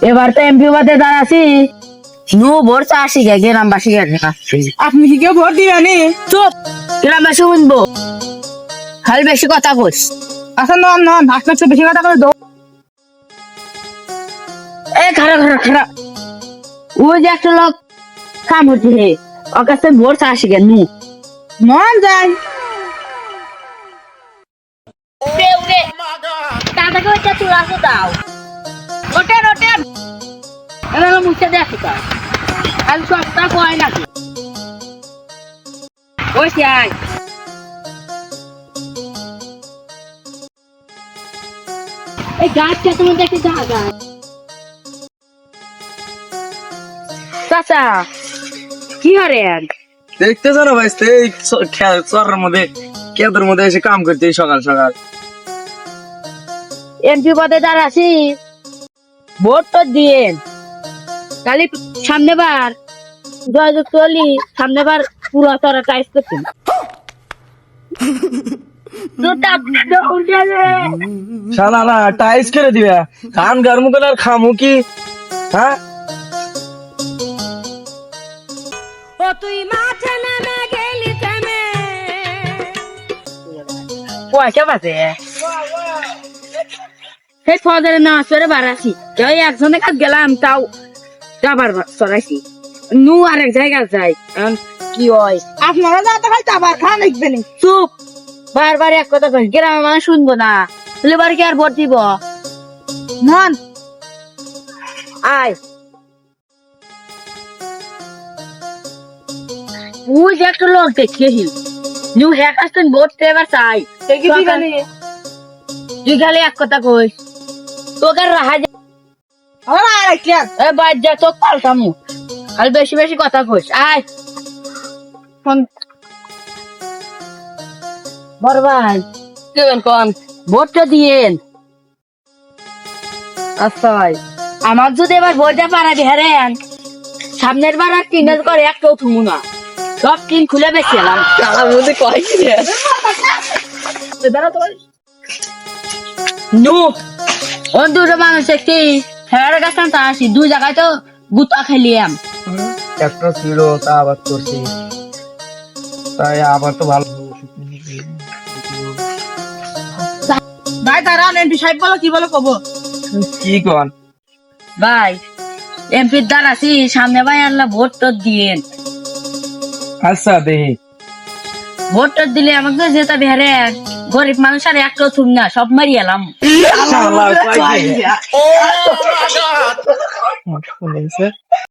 এবার তো এমপি পদে দাঁড়াছি নু ভোট চাষি গে গ্রামবাসী গে আপনি কি কেউ ভোট দিবেনি? চুপ গ্রামবাসী শুনবো হাল বেশি কথা কইস আচ্ছা নন নন ভাষণ বেশি কথা করে দো। এ খারা খারা খারা ওই যে একটা লোক কাম হচ্ছে হে ওর কাছে ভোট চাষি গে নু নন যাই দাদাকে ওইটা তুলাতে দাও ওটেন ওটেন এবার মুখে দেখি তা আর সবটা কয় নাকি ওই চাই এই গাছটা তুমি দেখে যাওয়া যায় চাচা কি হরেন দেখতে জানো ভাই এই চরের মধ্যে কেদের মধ্যে এসে কাম করতে সকাল সকাল এমপি পদে দাঁড়াছি ভোট তো দিয়েন কালি সামনে বার জয়যুগ চলি সামনে বার পুরো তরা টাইস করতেন শালা না টাইস করে দিবে কান গরম করে আর খামু কি হ্যাঁ পয়সা পাচ্ছে সেই ফদের না সরে বাড়াছি কেউ একজনে কাজ গেলাম তাও যাবার সরাইছি নু আরেক জায়গা যাই এখন কি হয় আপনারা যাতে ভাই আবার খান লিখবেন। চুপ বারবার এক কথা কই গ্রামের মানুষ শুনবো না এবার কি আর ভোট দিব নন আয় ওই যে একটা লোক দেখিয়েছিল নিউ হ্যাক আসতেন ভোট এবার চাই তুই খালি এক কথা কইস তোকে রাহা ওরা আর কি এ বাইর যা তোকে পাল্টামু খালি বেশি বেশি কথা কইস আয় ফোন বড় ভাই কেমন কোন ভোটটা দিয়েন আচ্ছা ভাই আমার যদি এবার ভোটটা পারা হেরেন সামনের বার আর টিনের করে একটাও থুমু না সব টিন খুলে বেছিলাম আমার মধ্যে কয় কি নু ও দুটো মানুষ একটি ফেরার কাছে তা আসি দুই জায়গায় তো গুতা খেলিয়াম একটা ছিল তা আবার করছি তাই আবার তো ভালো ভাই তারা এমপি সাহেব বলো কি বলো কব কি কন ভাই এমপির দ্বার আছি সামনে ভাই আল্লাহ ভোট তো দিয়েন আচ্ছা দেখি ভোট তো দিলে আমাকে যেটা বেহারে গরিব মানুষ আর একটাও থুম না সব মারি এলাম শালা কয় কি?